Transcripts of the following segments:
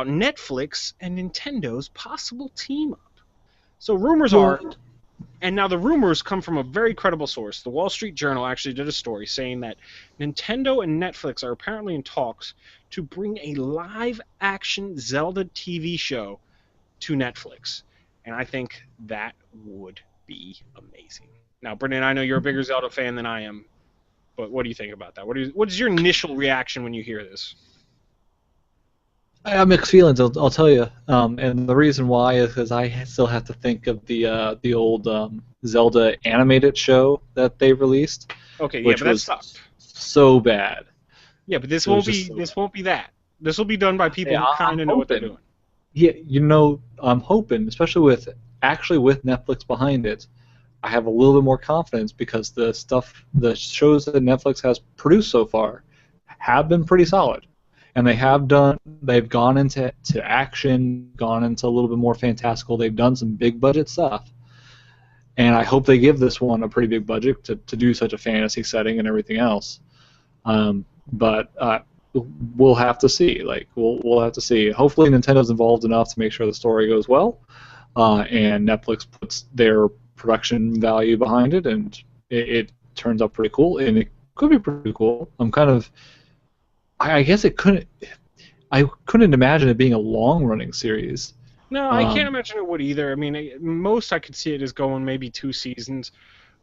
about Netflix and Nintendo's possible team up. So rumors are, Well, and now the rumors come from a very credible source. The Wall Street Journal actually did a story saying that Nintendo and Netflix are apparently in talks to bring a live-action Zelda TV show to Netflix. And I think that would be amazing. Now, Brendan, I know you're a bigger Zelda fan than I am, but what do you think about that? What is your initial reaction when you hear this? I have mixed feelings. I'll tell you, and the reason why is because I still have to think of the old Zelda animated show that they released, Okay, yeah, but which that was sucked. so bad. Yeah, but this It was won't just be so this bad. won't be that. This will be done by people Yeah, who kind I'm of know what they're hoping. doing. Yeah, I'm hoping, especially with Netflix behind it, I have a little bit more confidence because the shows that Netflix has produced so far have been pretty solid, and they've gone into action, gone into a little bit more fantastical. They've done some big budget stuff, and I hope they give this one a pretty big budget to do such a fantasy setting and everything else. But we'll have to see. Like we'll have to see. Hopefully, Nintendo's involved enough to make sure the story goes well, and Netflix puts their production value behind it, and it turns out pretty cool. And it could be pretty cool. I guess it couldn't. I couldn't imagine it being a long-running series. No, I can't Um, imagine it would either. I mean, most I could see it as going maybe 2 seasons,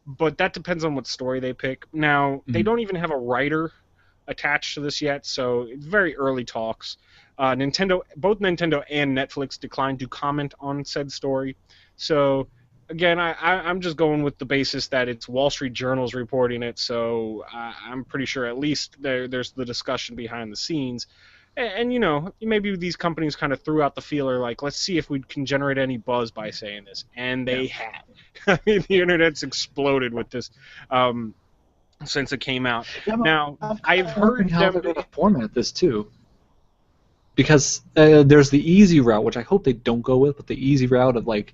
but that depends on what story they pick. Now, they mhm. don't even have a writer attached to this yet, so it's very early talks. Both Nintendo and Netflix declined to comment on said story. So, again, I'm just going with the basis that it's Wall Street Journal's reporting it, so I'm pretty sure at least there's the discussion behind the scenes. And, you know, maybe these companies kind of threw out the feeler, like, let's see if we can generate any buzz by saying this. And Yeah. they have. I mean, the internet's exploded with this. Since it came out. Yeah, Now, I'm kind I've of wondering heard how them. they're going to format this too. Because there's the easy route, which I hope they don't go with, but the easy route of like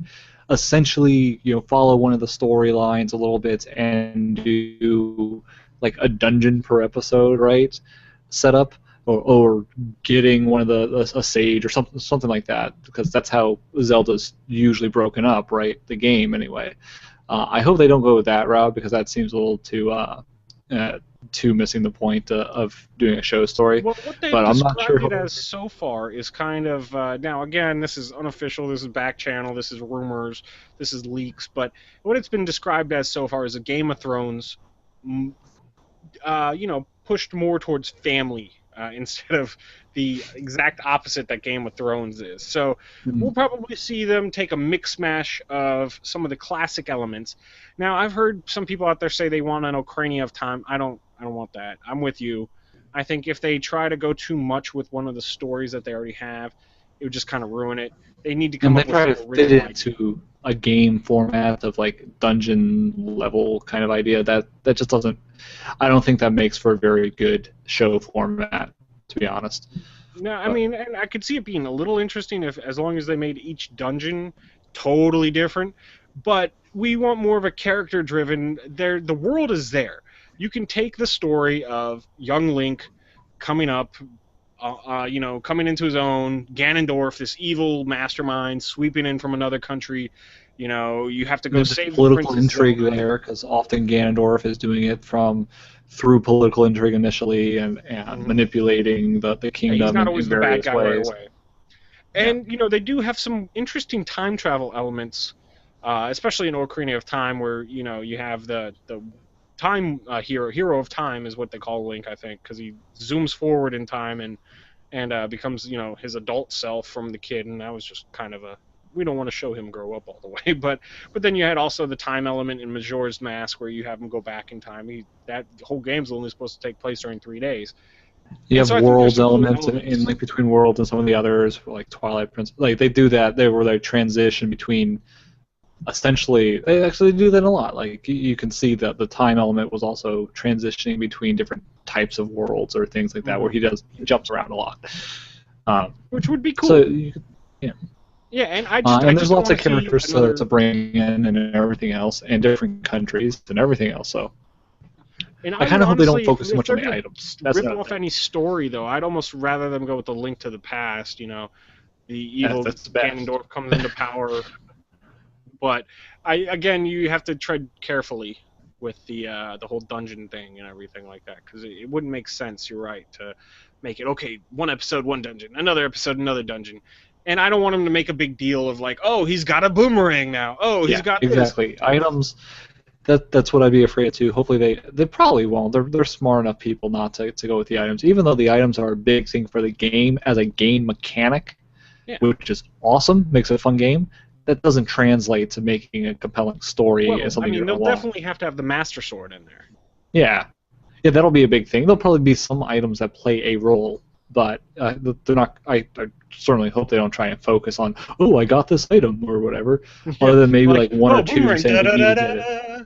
essentially follow one of the storylines a little bit and do like a dungeon per episode, right? Setup or getting one of a sage or something like that, because that's how Zelda's usually broken up, right? The game anyway. I hope they don't go with that route because that seems a little too missing the point of doing a show story. Well, what they've But I'm not sure described how it they're as so far is kind of now. Again, this is unofficial. This is back channel. This is rumors. This is leaks. But what it's been described as so far is a Game of Thrones, pushed more towards family instead of the exact opposite that Game of Thrones is. So we'll Mhm. probably see them take a mix mash of some of the classic elements. Now, I've heard some people out there say they want an Ocarina of Time. I don't want that. I'm with you. I think if they try to go too much with one of the stories that they already have, it would just kind of ruin it. They need to come And they up with try some to fit original it ideas. into a game format of like dungeon level kind of idea. That just doesn't. I don't think that makes for a very good show format, to be honest. No, I But mean, and I could see it being a little interesting if, as long as they made each dungeon totally different. But we want more of a character-driven. There, the world is there. You can take the story of young Link coming up, coming into his own. Ganondorf, this evil mastermind, sweeping in from another country. You have to go there's save the political Princess intrigue Zelda. there because often Ganondorf is doing it through political intrigue initially and Mhm. manipulating the Yeah, he's kingdom not in always the bad various guy right ways. away. Yeah. And they do have some interesting time travel elements, especially in Ocarina of Time, where you have the time hero of time is what they call Link, I think, because he zooms forward in time and becomes his adult self from the kid, and that was just kind of a we don't want to show him grow up all the way, but then you had also the time element in Majora's Mask where you have him go back in time. That whole game's only supposed to take place during 3 days, You and have so I think there's worlds some cool elements in elements. Link Between Worlds and some of the others, like Twilight Princess. Like they do that. They were like transition between essentially. They actually do that a lot. Like you can see that the time element was also transitioning between different types of worlds or things like that, where Mhm. he jumps around a lot. Um, Which would be so cool. you, yeah. Yeah, and I And there's just don't lots want of to see characters to another. bring in and everything else, and different countries and everything else. So And I I kind would of hope they don't honestly, focus too if much on they're the gonna items. That's rip another off thing. any story though, I'd almost rather them go with the Link to the Past. You know, the evil That's the best. Ganondorf comes into power. But again, you have to tread carefully with the whole dungeon thing and everything like that, because it wouldn't make sense. You're right, to make it okay. One episode, one dungeon. Another episode, another dungeon. And I don't want him to make a big deal of like, oh, he's got a boomerang now. Oh, he's Yeah, got this. exactly. Items. That's what I'd be afraid of too. Hopefully they probably won't. They're smart enough people not to go with the items, even though the items are a big thing for the game as a game mechanic, Yeah. which is awesome, makes it a fun game. That doesn't translate to making a compelling story and Well, I something mean, you're they'll unlock. definitely have to have the Master Sword in there. Yeah, yeah, that'll be a big thing. There'll probably be some items that play a role, but they're not. I certainly hope they don't try and focus on, oh, I got this item or whatever, Yeah, other than maybe like one or oh, two boomerang, saying da you da need da to get it. da.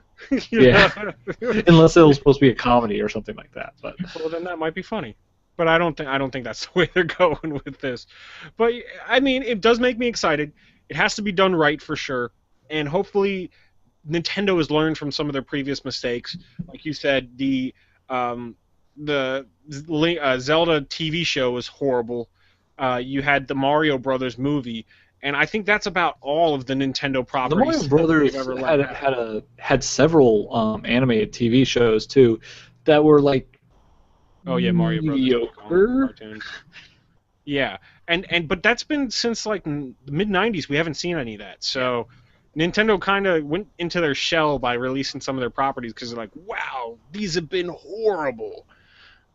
Yeah, unless it was supposed to be a comedy or something like that. But Well, then that might be funny. But I don't think that's the way they're going with this. But I mean, it does make me excited. It has to be done right for sure, and hopefully Nintendo has learned from some of their previous mistakes. Like you said, um, the Zelda TV show was horrible. You had the Mario Brothers movie, and I think that's about all of the Nintendo the Mario properties that they've Brothers ever let out. had several animated TV shows too that were like Oh yeah, Mario Brothers Donkey Kong mediocre. cartoon. Yeah, and but that's been since like the mid '90s. We haven't seen any of that. Yeah. So Nintendo kind of went into their shell by releasing some of their properties because they're like, wow, these have been horrible.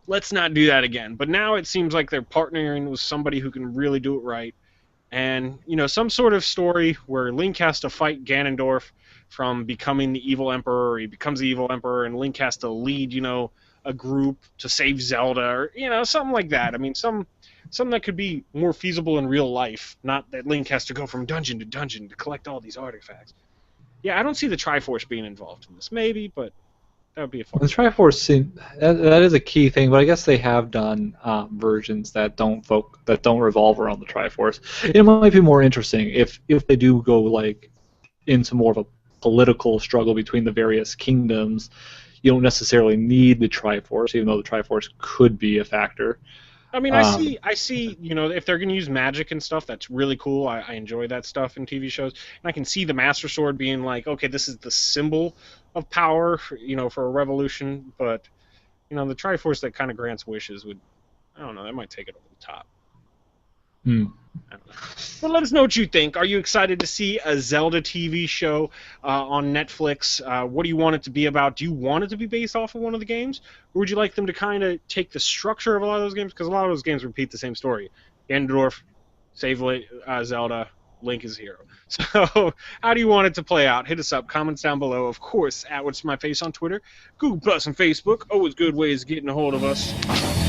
Let's not do that again. But now it seems like they're partnering with somebody who can really do it right. And some sort of story where Link has to fight Ganondorf from becoming the evil emperor, or he becomes the evil emperor, and Link has to lead, a group to save Zelda, or something like that. I mean, something that could be more feasible in real life, not that Link has to go from dungeon to dungeon to collect all these artifacts. Yeah, I don't see the Triforce being involved in this. Maybe, but that would be a fun. The Triforce that is a key thing, but I guess they have done versions that don't revolve around the Triforce. It might be more interesting if they do go like into more of a political struggle between the various kingdoms. You don't necessarily need the Triforce, even though the Triforce could be a factor. I mean, I see, if they're going to use magic and stuff, that's really cool. I enjoy that stuff in TV shows. And I can see the Master Sword being like, okay, this is the symbol of power, for a revolution. But, the Triforce that kind of grants wishes would, I don't know, that might take it over the top. Hmm. I don't know. But let us know what you think. Are you excited to see a Zelda TV show on Netflix? What do you want it to be about? Do you want it to be based off of one of the games? Or would you like them to kind of take the structure of a lot of those games? Because a lot of those games repeat the same story. Ganondorf, save Zelda, Link is hero. So how do you want it to play out? Hit us up. Comments down below. Of course, at What's My Face on Twitter. Google Plus and Facebook. Always good ways of getting a hold of us.